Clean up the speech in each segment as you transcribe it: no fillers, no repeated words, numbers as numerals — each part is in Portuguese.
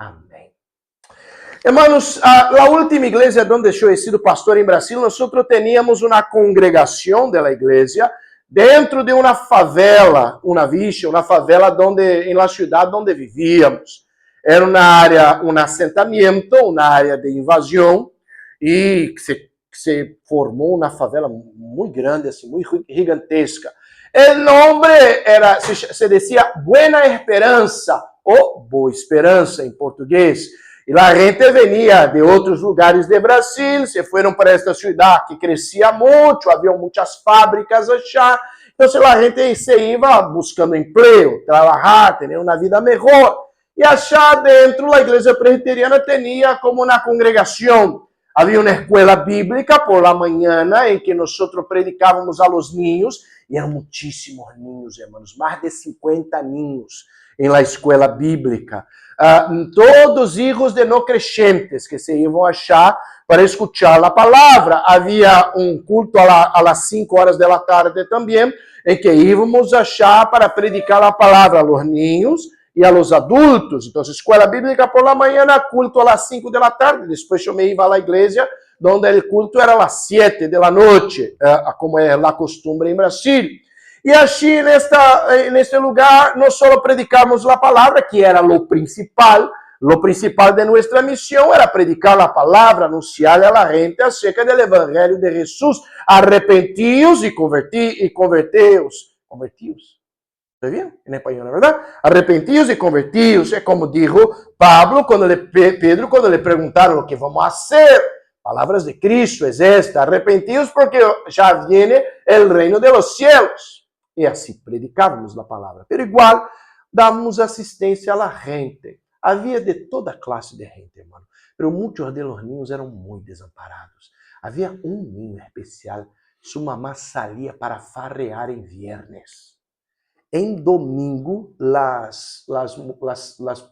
Amém. Hermanos, la última iglesia donde yo he sido pastor en Brasil, nosotros teníamos una congregación de la iglesia dentro de una favela, una favela donde, en la ciudad donde vivíamos. Era una área, un asentamiento, una área de invasión, y se formó una favela muy grande, así, muy gigantesca. El nombre se decía Buena Esperança, o Boa Esperança en portugués. E a gente venia de outros lugares de Brasil, se foram para esta cidade que crescia muito, havia muitas fábricas allá. Então, a gente se ia buscando emprego, trabalhar, ter uma vida melhor. E allá dentro, a igreja presbiteriana tinha como uma congregação. Havia uma escola bíblica por la manhã, em que nós predicávamos a los niños, e eram muitíssimos niños, hermanos, mais de 50 niños em la escola bíblica. Todos hijos de no creyentes que se iban a achar para escuchar la palabra. Había un culto a las 5 horas de la tarde también, en que íbamos a achar para predicar la palabra a los niños y a los adultos. Entonces, escuela bíblica por la mañana, culto a las 5 de la tarde. Después yo me iba a la iglesia, donde el culto era a las 7 de la noche, como es la costumbre en Brasil. E assim, neste lugar, nós só predicamos a palavra, que era o principal de nossa missão era predicar a palavra, anunciar a la gente acerca do evangelho de Jesus, arrepentidos e convertidos. Convertidos. ¿Está bien? En español, ¿no, verdad? Arrepentidos e convertidos. É como dijo Pedro quando le perguntaram o que vamos a fazer. Palavras de Cristo es esta. Arrepentidos porque já viene el reino de los cielos. E assim predicávamos a palavra. Pero igual, dávamos assistência à gente. Havia de toda classe de gente, hermano. Pero muitos de los niños eram muito desamparados. Havia um niño especial. Sua mamá saía para farrear em viernes. Em domingo, las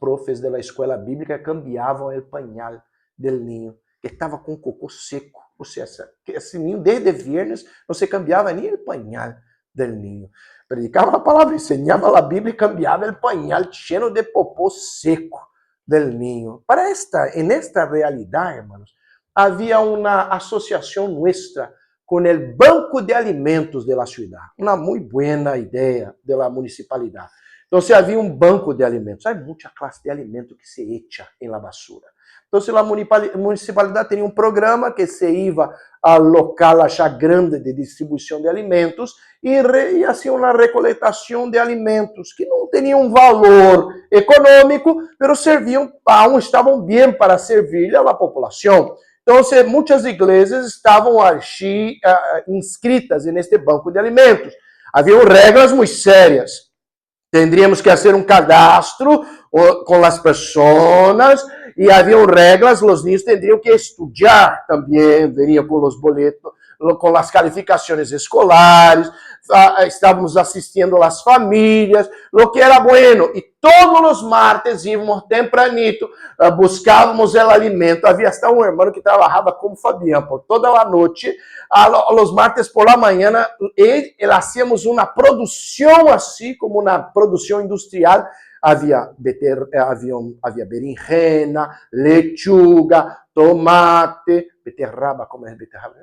profes de la escola bíblica cambiavam o pañal del niño, que estava com cocô seco. Ou seja, esse niño, desde viernes, não se cambiava nem o pañal del niño. Predicaba la palabra, enseñaba la Biblia y cambiaba el pañal lleno de popó seco del niño. En esta realidad, hermanos, había una asociación nuestra con el Banco de Alimentos de la ciudad. Una muy buena idea de la municipalidad. Entonces había un banco de alimentos. Hay mucha clase de alimento que se echa en la basura. Entonces la municipalidad tenía un programa que se iba al local allá grande de distribuição de alimentos e hacía uma recolectação de alimentos que não tinham um valor econômico, mas estavam bem para servir a população. Então, muitas igrejas estavam allí inscritas neste banco de alimentos. Havia regras muito sérias. Tendríamos que fazer um cadastro com as pessoas e haviam regras, os niños tendrían que estudar também, venían com os boletos, com as calificações escolares, estávamos assistindo as famílias, lo que era bueno. E todos os martes íamos tempranito, buscávamos o alimento. Havia hasta um irmão que trabalhava como Fabián por toda a noite. Os martes por la manhã, hacíamos uma produção assim, como uma produção industrial. Havia berenjena, lechuga, tomate, beterraba, como é beterraba?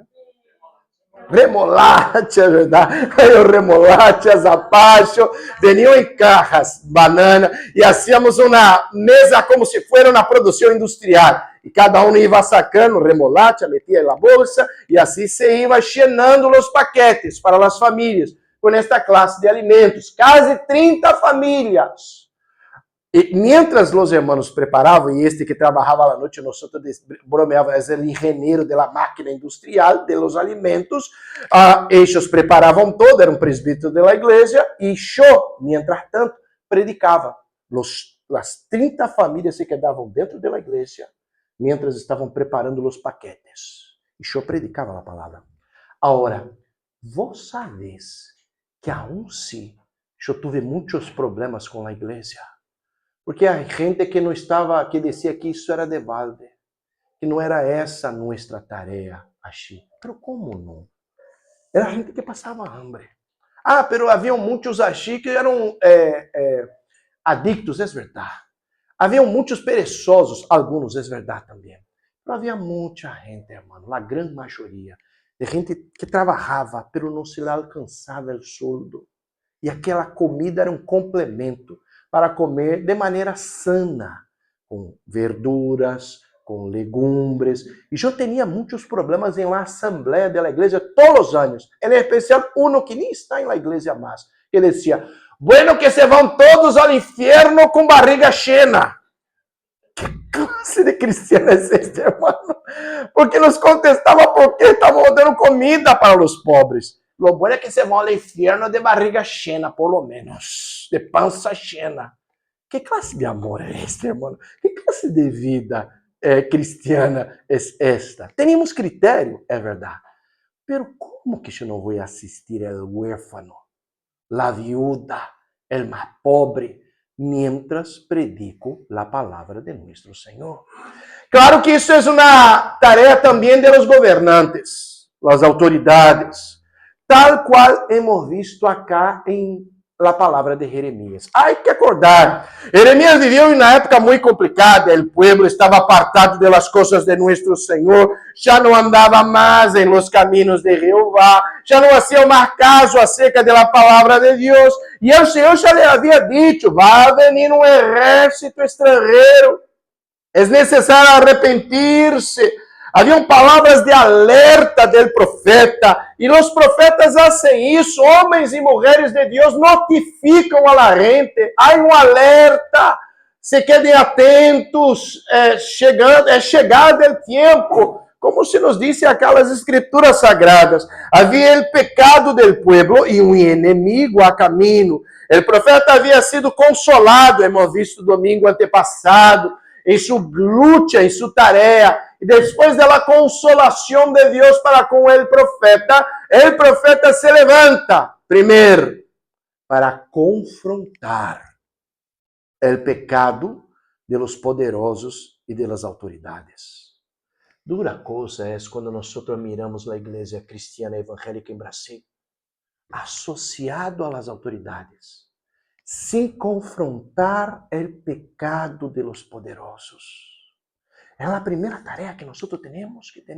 Remolacha, verdade? Remolacha, zapacho, veniam em cajas, banana, e hacíamos uma mesa como se fosse uma produção industrial. E cada um ia sacando remolacha, metia na bolsa, e assim se ia llenando os paquetes para as famílias, com esta classe de alimentos. Quase 30 famílias. E mientras os hermanos preparavam, e este que trabalhava à noite, nós bromeávamos, era o engenheiro da máquina industrial de los alimentos, eles preparavam todo, era um presbítero da igreja, e eu, mientras tanto, predicava. As 30 famílias se quedavam dentro da igreja, mientras estavam preparando os paquetes. E eu predicava a palavra. Agora, vos sabes que aún sim, eu tive muitos problemas com a igreja. Porque há gente que não estava, que dizia que isso era de balde, que não era essa nossa tarefa, assim. Mas como não? Era gente que passava hambre. Pero havia muitos assim que eram adictos, é verdade. Haviam muitos perezosos, alguns, é verdade também. Mas havia muita gente, hermano, a grande maioria, de gente que trabalhava, mas não se lhe alcançava o sueldo. E aquela comida era um complemento para comer de maneira sana, com verduras, com legumbres. E eu tinha muitos problemas em la assembleia da igreja todos os anos. Em especial, um que nem está em la igreja mais, que dizia, bueno que se vão todos ao inferno com barriga cheia. Que classe de cristiano é este, hermano? Porque nos contestava por que estavam dando comida para os pobres. Lo bueno é que se vão ao inferno de barriga cheia, por lo menos. De pança cheia. Que classe de amor é este, hermano? Que classe de vida cristiana é esta? Temos critério, é verdade. Pero como que eu não vou assistir el huérfano, la viuda, el mais pobre, mientras predico la palavra de nuestro Senhor? Claro que isso é uma tarefa também de los governantes, las autoridades, tal qual hemos visto acá em la palavra de Jeremias. Hay que acordar, Jeremias viveu em uma época muito complicada, o pueblo estava apartado de las coisas de nuestro Senhor, já não andava mais em los caminos de Jeová, já não hacía mais caso acerca de la palavra de Deus, e o Senhor já lhe havia dito, vai venir um exército estrangeiro, é necessário arrepentir-se. Haviam palavras de alerta do profeta, e os profetas fazem isso, homens e mulheres de Deus notificam a la gente, há um alerta, se quedem atentos, é chegado o tempo, como se nos disse aquelas escrituras sagradas, havia o pecado do povo e um inimigo a caminho, o profeta havia sido consolado, hemos visto domingo antepassado, em sua luta, em sua tarefa, e depois da consolação de Deus para com o profeta se levanta, primeiro, para confrontar o pecado de los poderosos e de las autoridades. Dura coisa é quando nós miramos a igreja cristiana evangélica em Brasil, associado a las autoridades, sem confrontar o pecado de los poderosos. É a primeira tarefa que nós temos que ter.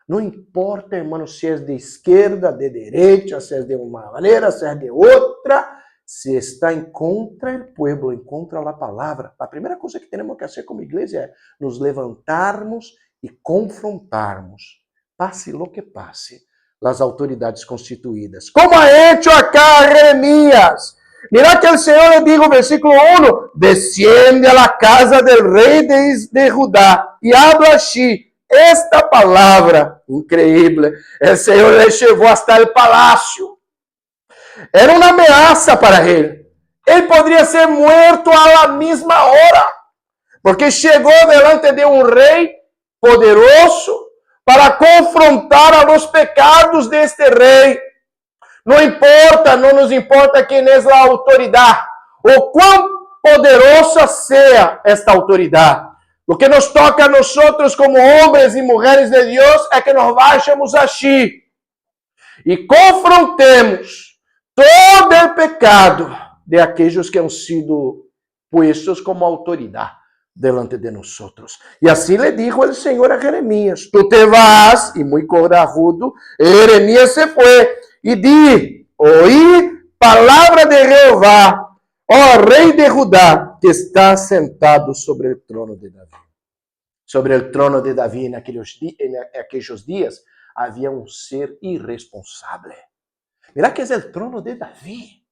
Não importa, hermano, se é de esquerda, de direita, se é de uma maneira, se é de outra, se está em contra do povo, em contra a palavra. A primeira coisa que temos que fazer como igreja é nos levantarmos e confrontarmos, passe lo que passe, as autoridades constituídas. Como ha hecho acá Jeremias. Mira que o Senhor le dijo, versículo 1, desciende a la casa del rei de Judá e habla así esta palavra increíble. O Senhor le levou hasta el palácio. Era uma ameaça para ele. Ele poderia ser morto a la mesma hora, porque chegou delante de um rei poderoso para confrontar a los pecados deste rei. Não importa, não nos importa quem é a autoridade, ou quão poderosa seja esta autoridade. O que nos toca a nós como homens e mulheres de Deus é que nos vayamos assim e confrontemos todo o pecado de aqueles que han sido puestos como autoridade delante de nós. E assim le dijo o Senhor a Jeremias, tu te vas, e muito corajudo, Jeremias se foi. E di, oí palavra de Jeová, ó rei de Judá, que está sentado sobre o trono de Davi. Sobre o trono de Davi, naqueles dias, havia um ser irresponsável. Mira que é o trono de Davi.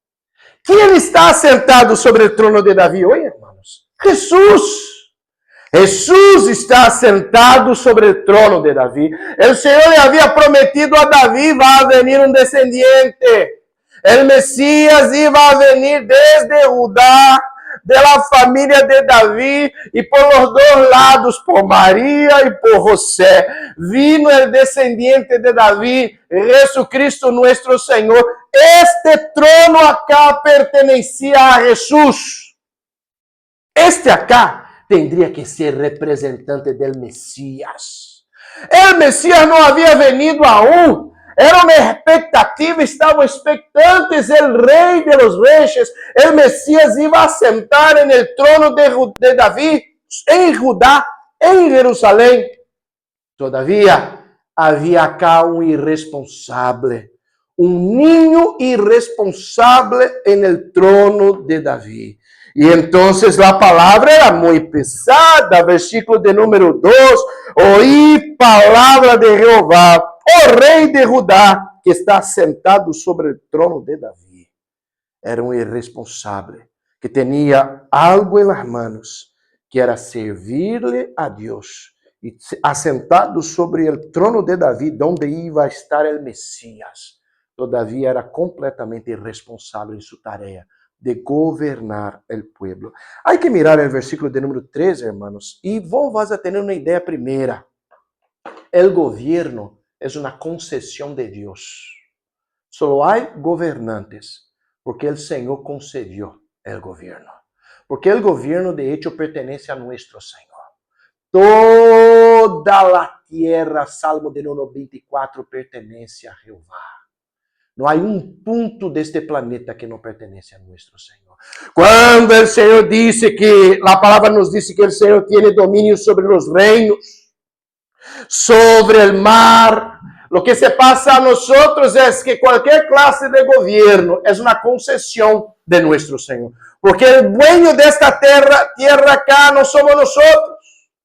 Quem está sentado sobre o trono de Davi hoje, irmãos? Jesus. Jesus está sentado sobre o trono de Davi. O Senhor lhe havia prometido a Davi, vai venir um descendiente. O Messias iba a venir desde Judá, da família de Davi, e por os dois lados, por Maria e por José. Vino o descendiente de Davi, Jesucristo nosso Senhor. Este trono acá pertencia a Jesus. Este acá tendría que ser representante del Mesías. El Mesías no había venido aún Era uma expectativa, estavam expectantes. O rei de los reyes, o Messias, iba a sentar en el trono de David, em Judá, em Jerusalém. Todavia, havia acá um irresponsável, um ninho irresponsável en el trono de David. E então a palavra era muito pesada, versículo de número 2, oí palavra de Jeová, o rei de Judá, que está sentado sobre o trono de Davi. Era um irresponsável, que tinha algo em las manos, que era servir-lhe a Deus, e assentado sobre o trono de Davi, onde ia estar o Messias. Todavia era completamente irresponsável em sua tarefa de governar o pueblo. Hay que mirar o versículo de número 3, hermanos, e vos vas a ter uma ideia primeira. O governo é uma concessão de Deus. Só há governantes porque o Senhor concedeu o governo. Porque o governo, de hecho, pertenece a nosso Senhor. Toda a terra, Salmo de número 24, pertenece a Jeová. Não há ponto deste planeta que não pertence a nosso Senhor. Quando o Senhor disse que, a palavra nos diz que o Senhor tem domínio sobre os reinos, sobre o mar, o que se passa a nós é que qualquer classe de governo é uma concessão de nosso Senhor. Porque o dueño desta terra acá não somos nós,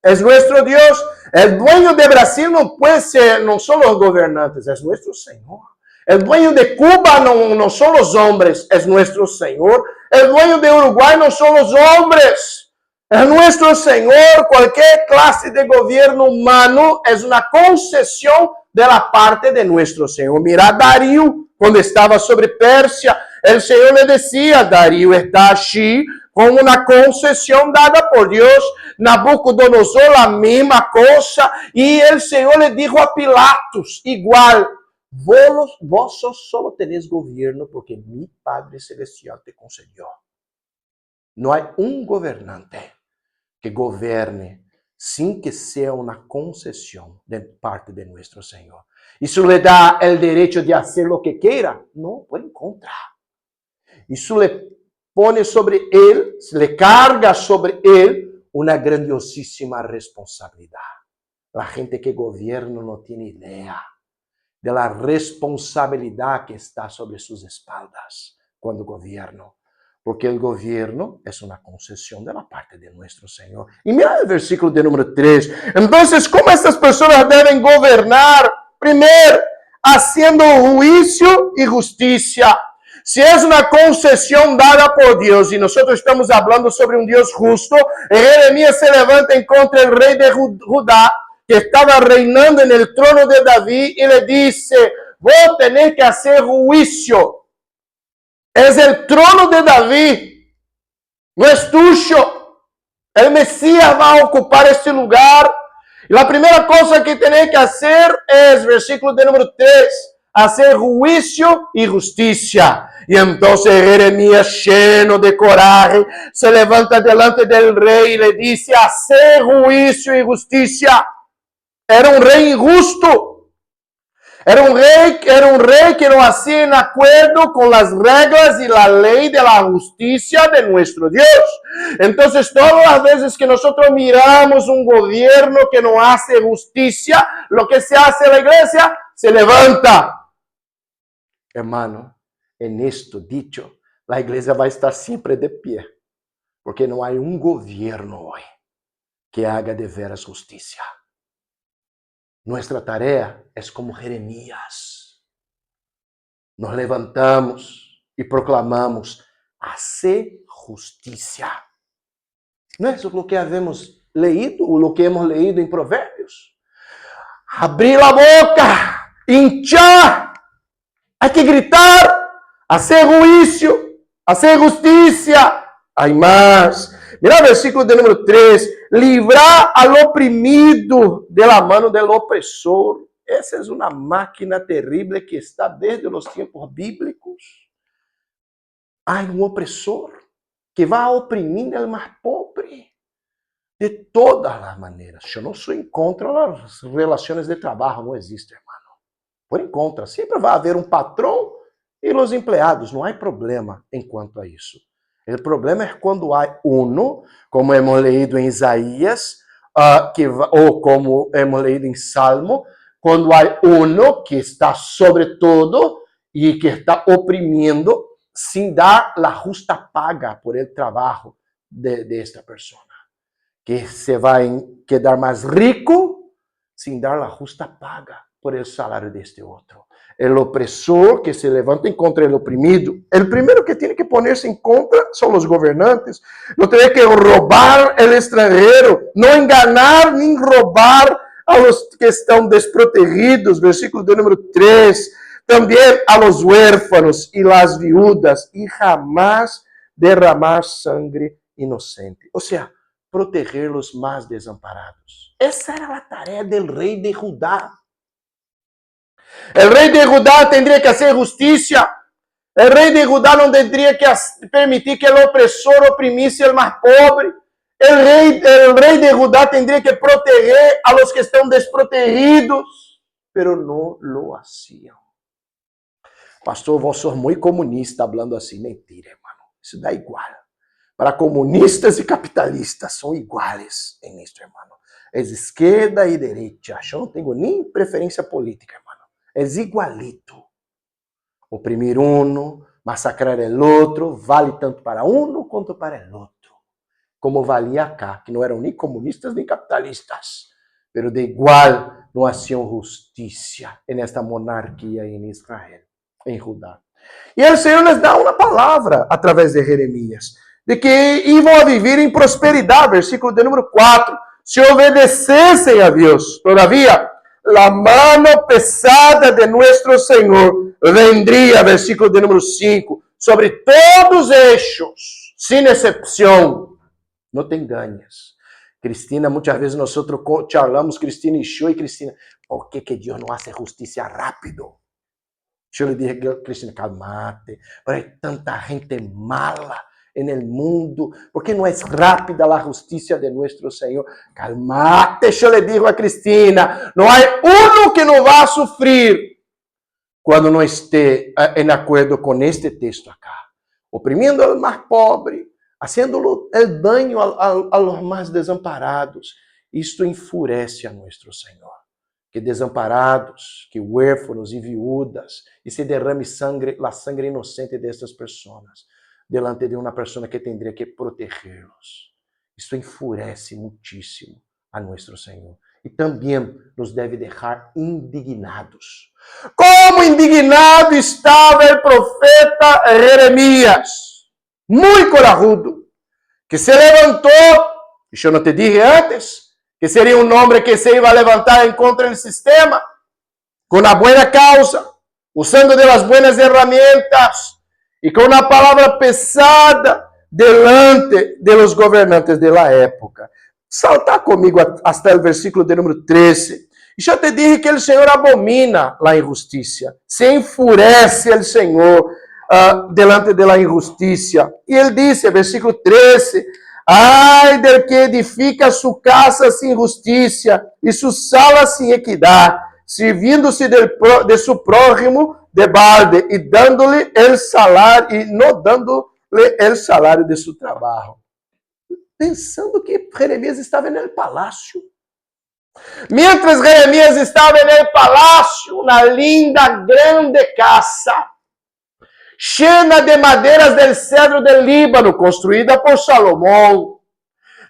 é nosso Deus. O dueño de Brasil não pode ser, não são os governantes, é nosso Senhor. El dueño de Cuba no son los hombres, es nuestro Señor. El dueño de Uruguay no son los hombres, es nuestro Señor. Cualquier clase de gobierno humano es una concesión de la parte de nuestro Señor. Mira Darío, cuando estaba sobre Persia, el Señor le decía, Darío está allí con una concesión dada por Dios. Nabucodonosor, la misma cosa. Y el Señor le dijo a Pilatos, igual, vos solo tenéis gobierno porque mi Padre Celestial te concedió. No hay un gobernante que gobierne sin que sea una concesión de parte de nuestro Señor. Eso le da el derecho de hacer lo que quiera. No, por en contra. Eso le pone sobre él, le carga sobre él una grandiosísima responsabilidad. La gente que gobierna no tiene idea de la responsabilidad que está sobre sus espaldas cuando gobierno. Porque el gobierno es una concesión de la parte de nuestro Señor. Y mira el versículo de número 3. Entonces, ¿cómo estas personas deben gobernar? Primero, haciendo juicio y justicia. Si es una concesión dada por Dios y nosotros estamos hablando sobre un Dios justo, Jeremías se levanta en contra del rey de Judá, que estaba reinando en el trono de David, y le dice, vos tenés que hacer juicio. Es el trono de David, no es tuyo. El Mesías va a ocupar este lugar. Y la primera cosa que tenés que hacer es, versículo de número 3, hacer juicio y justicia. Y entonces Jeremías, lleno de coraje, se levanta delante del rey y le dice, hacer juicio y justicia. Era um rei injusto. Era um rei que não hacía en acuerdo com as regras e a lei de la justicia de nuestro Dios. Entonces, todas as vezes que nosotros miramos um governo que não hace justicia, lo que se hace en la iglesia, se levanta. Hermano, en esto dicho, la iglesia vai estar sempre de pie, porque não há um governo hoje que haga de veras justicia. Nuestra tarea es como Jeremías. Nos levantamos y proclamamos, hacer justicia. ¿No es lo que habemos leído o lo que hemos leído en Proverbios? Abrir la boca, hinchar, hay que gritar, hacer juicio, hacer justicia. Hay más. Mira o versículo de número 3. Livrar al oprimido de la mano del opresor. Essa é uma máquina terrível que está desde os tempos bíblicos. Há um opressor que vai oprimir o mais pobre de todas as maneiras. Eu não sou em contra das relações de trabalho, não existe, hermano. por enquanto. Sempre vai haver um patrão e os empregados. Não há problema enquanto a isso. O problema é quando há uno, como hemos leído em Isaías, ou como hemos leído em Salmo, quando há uno que está sobre todo e que está oprimindo sem dar a justa paga por el trabalho de esta pessoa. Que se vai quedar mais rico sem dar a justa paga por el salário deste outro. O opressor que se levanta contra o oprimido, o primeiro que tem que poner-se em contra são os governantes. Não tem que roubar o estrangeiro, não enganar nem roubar a los que estão desprotegidos, versículo de número 3. Também a los huérfanos e las viudas, e jamás derramar sangre inocente. Ou seja, proteger os mais desamparados. Essa era a tarefa do rei de Judá. O rei de Judá teria que fazer justiça. O rei de Judá não teria que permitir que o opressor oprimisse o mais pobre. O rei de Judá teria que proteger a los que estão desprotegidos, pero não lo hacían. Pastor, vos sos muito comunista falando assim. Mentira, irmão. Isso dá igual. Para comunistas e capitalistas são iguais em isto, irmão. É esquerda e direita. Eu não tenho nem preferência política, irmão. É igualito. Oprimir uno, massacrar o outro, vale tanto para uno quanto para o outro. Como valia acá, que não eram nem comunistas nem capitalistas, pero de igual não haciam justiça nesta monarquia em Israel, em Judá. E o Senhor les dá uma palavra através de Jeremias, de que iam a viver em prosperidade, versículo de número 4, se obedecessem a Deus. Todavia, la mano pesada de nuestro Senhor vendría, versículo de número 5, sobre todos ellos, sin excepción. No te engañes. Cristina, muitas vezes nós charlamos, Cristina e eu, e Cristina, por que Deus não hace justiça rápido? Eu lhe dije, Cristina, calmate, pero hay tanta gente mala en el mundo, porque não é rápida a justiça de nuestro Senhor. Calmate, eu le digo a Cristina, não há uno que não vá sofrer quando não esteja em acordo com este texto acá, oprimindo ao mais pobre, haciendo el daño a los más desamparados. Isto enfurece a nuestro Senhor. Que desamparados, que huérfanos e viúdas, e se derrame a sangre inocente destas pessoas, delante de uma pessoa que tendría que protegê-los. Isto enfurece muitíssimo a nuestro Senhor. E também nos deve deixar indignados. Como indignado estava o profeta Jeremias, muito corajudo, que se levantou, e eu não te dije antes, que seria um homem que se iba a levantar em contra do sistema, com a boa causa, usando de las buenas herramientas, e com uma palavra pesada delante de los governantes de la época. Salta comigo até o versículo de número 13. E já te dije que o Senhor abomina a injustiça, se enfurece o Senhor delante de la injustiça. E ele disse, versículo 13, ai del que edifica sua casa sem justiça e sua sala sem equidade, servindo-se de seu prójimo de balde e dando-lhe el salário e não dando-lhe el salário de seu trabalho. Pensando que Jeremias estava no palácio. Mientras Jeremias estava no palácio, uma linda, grande casa, cheia de madeiras del cedro del Líbano, construída por Salomão.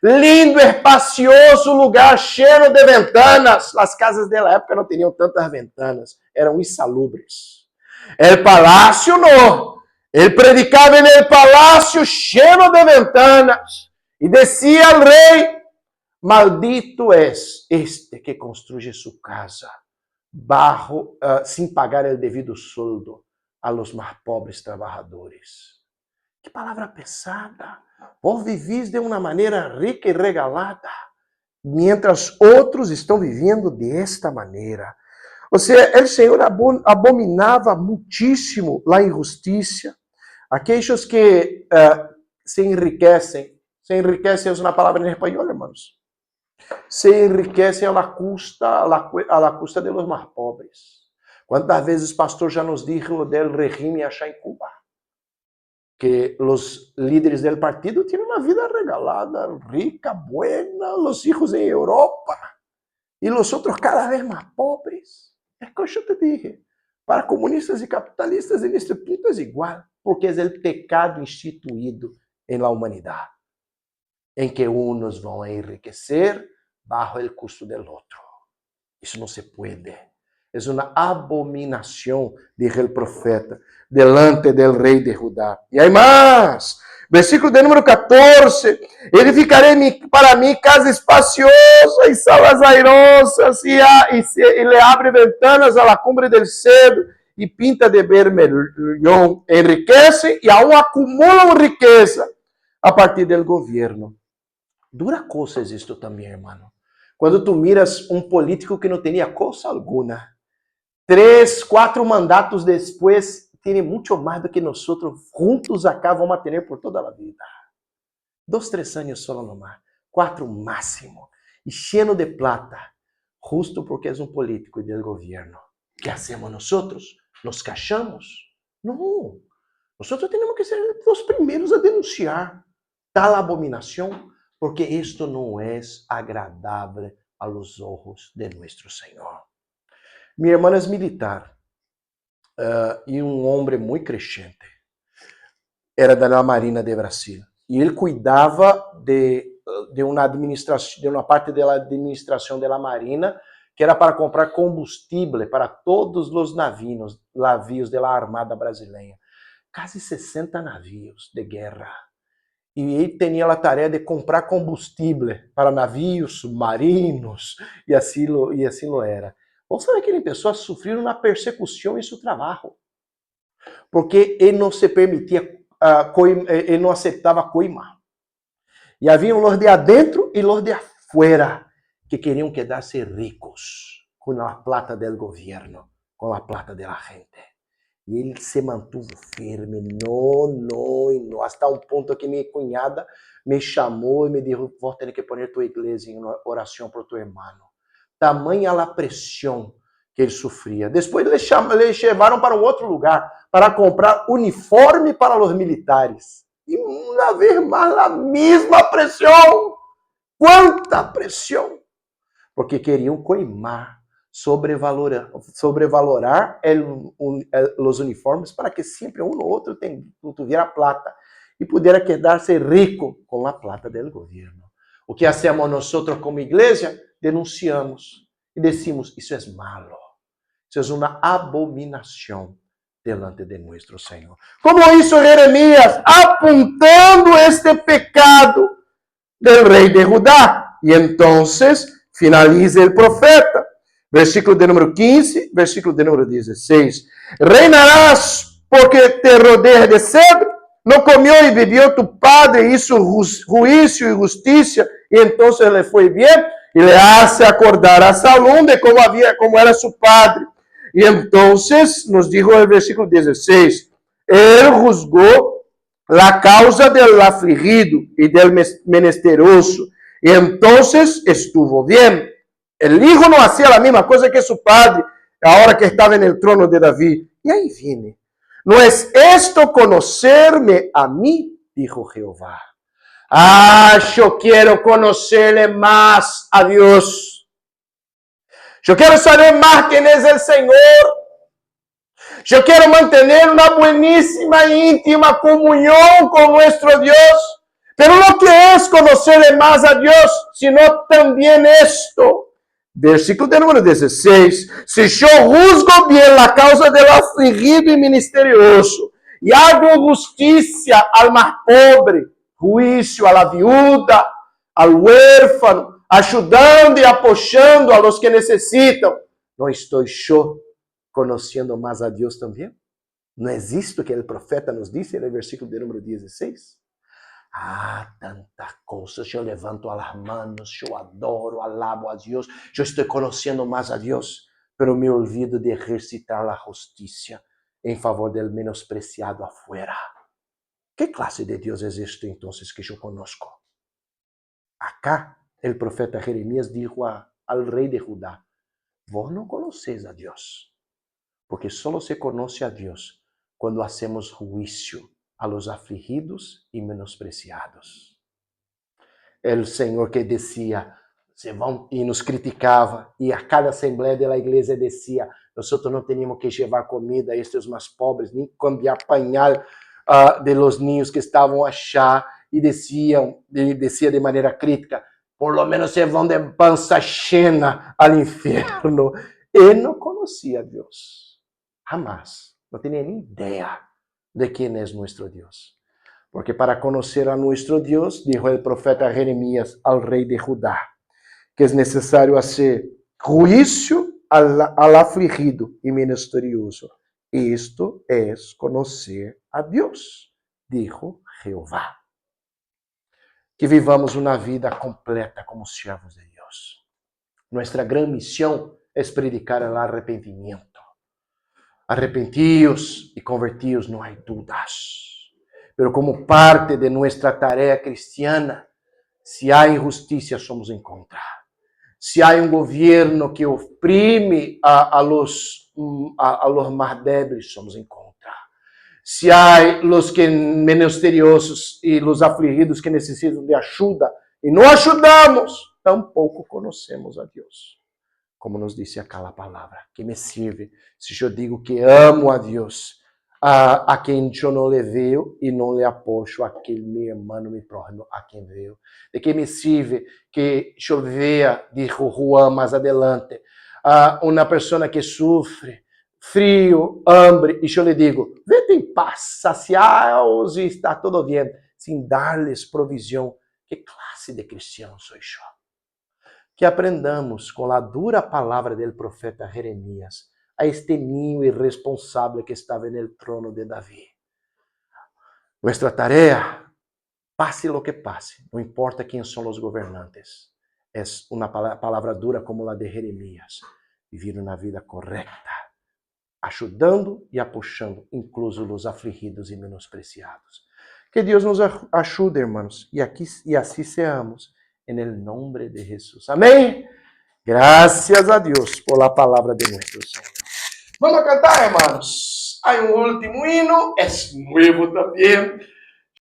Lindo, espacioso lugar, cheio de ventanas. As casas da época não tinham tantas ventanas, eram insalubres. El palácio não. Ele predicava no palácio cheio de ventanas. E decía al rei, maldito es este que construye su casa sin pagar el debido sueldo a los más pobres trabajadores. Que palavra pesada. Vos vivís de uma maneira rica e regalada, mientras outros estão vivendo de esta maneira. Ou seja, o Senhor abominava muitíssimo a injustiça. Aqueles que se enriquecem é uma palavra em espanhol, irmãos. Se enriquecem a la custa de los más pobres. ¿Cuántas veces pastor ya nos dijo del régimen allá en Cuba? Que los líderes del partido tienen una vida regalada, rica, buena, los hijos en Europa y los otros cada vez más pobres. Es que yo te dije, para comunistas y capitalistas en este punto es igual, porque es el pecado instituido en la humanidad, en que unos van a enriquecer bajo el costo del otro. Eso no se puede. Es una abominación, dijo el profeta, delante del rey de Judá. Y hay más. Versículo de número 14. Edificaré para mí casa espaciosa y salas airosas y le abre ventanas a la cumbre del cedro y pinta de vermellón. Enriquece y aún acumula riqueza a partir del gobierno. Dura cosa es esto también, hermano. Cuando tú miras un político que no tenía cosa alguna, 3, 4 mandatos después, tiene mucho más do que nosotros juntos acá vamos a tener por toda la vida. 2, 3 años solo nomás, 4 máximo, y lleno de plata, justo porque es un político y del gobierno. ¿Qué hacemos nosotros? ¿Nos callamos? No, nosotros tenemos que ser los primeros a denunciar tal abominación, porque esto no es agradable a los ojos de nuestro Señor. Mi hermana es militar y un hombre muy creyente. Era de la Marina de Brasil. Y él cuidaba de una parte de la administración de la Marina que era para comprar combustible para todos los navios de la Armada Brasileña. Casi 60 navios de guerra. E ele tinha a tarefa de comprar combustível para navios submarinos, e assim lo era. Vos sabe que ele começou a sofrer uma persecução em seu trabalho, porque ele não se permitia, ele não aceitava coimar. E havia os de adentro e os de afuera que queriam quedar-se ricos com a plata do governo, com a plata da gente. E ele se mantuvo firme, no, hasta um ponto que minha cunhada me chamou e me disse, vos tenés que poner tu igreja em oração por tu irmão. Tamanha a pressão que ele sofria. Depois le levaram para um outro lugar para comprar uniforme para os militares. E uma vez mais a mesma pressão. Quanta pressão! Porque queriam coimar, sobrevalorar os uniformes para que sempre um ou outro tuviera plata e pudesse quedar-se rico com a plata do governo. O que hacemos nós como igreja? Denunciamos e decimos, isso é malo, isso é uma abominação delante de nosso Senhor. Como hizo Jeremias, apuntando este pecado del rei de Judá. E então finaliza o profeta. Versículo de número 15, versículo de número 16. Reinarás porque te rodeas de cedro. Não comeu e bebeu tu padre, hizo juízo e justiça, e então le foi bem, e le hace acordar a Salom de como era su padre. E então nos dijo el versículo 16, ele juzgou la causa del afligido y del menesteroso, y entonces estuvo bien. El hijo no hacía la misma cosa que su padre, ahora que estaba en el trono de David. Y ahí viene. ¿No es esto conocerme a mí? Dijo Jehová. Yo quiero conocerle más a Dios. Yo quiero saber más quién es el Señor. Yo quiero mantener una buenísima e íntima comunión con nuestro Dios. Pero no que es conocerle más a Dios, sino también esto. Versículo de número 16. Si yo juzgo bien la causa del afligido y misterioso, y hago justicia al más pobre, juicio a la viuda, al huérfano, ayudando y apoyando a los que necesitan, ¿no estoy yo conociendo más a Dios también? ¿No es esto que el profeta nos dice en el versículo de número 16? Tantas cosas, yo levanto las manos, yo adoro, alabo a Dios, yo estoy conociendo más a Dios, pero me olvido de ejercitar la justicia en favor del menospreciado afuera. ¿Qué clase de Dios es esto entonces que yo conozco? Acá el profeta Jeremías dijo al rey de Judá, vos no conocéis a Dios, porque solo se conoce a Deus quando hacemos juízo a los afligidos e menospreciados. O Senhor que descia, se vão, e nos criticava, e a cada assembleia da igreja descia, nós não teníamos que levar comida a estes mais pobres, nem cambiar pañal de los niños que estavam achar, e descia de maneira crítica, por lo menos se vão de pança cheia ao inferno. Ele não conhecia a Deus, jamás, não tinha nem ideia de quem é nosso Deus. Porque para conhecer a nosso Deus, dijo o profeta Jeremias ao rei de Judá, que é necessário fazer juízo al afligido e misterioso. Isto é conhecer a Deus, dijo Jeová. Que vivamos uma vida completa como servos de Deus. Nossa grande missão é predicar o arrependimento. Arrepentidos e convertidos, não há dúvidas. Pero como parte de nossa tarefa cristiana, se há injustiça, somos em contra. Se há governo que oprime a los mais débiles, somos em contra. Se há os que misteriosos e os afligidos que necessitam de ajuda e não ajudamos, tampouco conhecemos a Deus. Como nos disse aquela palavra, que me serve se eu digo que amo a Deus, a quem eu não le vejo e não le apoio aquele meu irmão, meu próximo, a quem vejo. De que me serve que eu veja, dijo Juan mais adelante, uma pessoa que sofre frio, hambre, e eu lhe digo, vete em paz, saciados e está tudo bem, sem dar-lhes provisão. Que classe de cristão sou eu? Que aprendamos com a dura palavra do profeta Jeremias a este niño irresponsável que estava no trono de Davi. Nuestra tarea, pase lo que pase, não importa quem são os governantes, é uma palavra dura como a de Jeremias, vivir uma vida correta, ajudando e apoiando, incluso os afligidos e menospreciados. Que Deus nos ajude, irmãos, e assim seamos, em nome de Jesus. Amém? Graças a Deus por la palavra de nosso Senhor. Vamos cantar, hermanos. Há último hino, é novo também.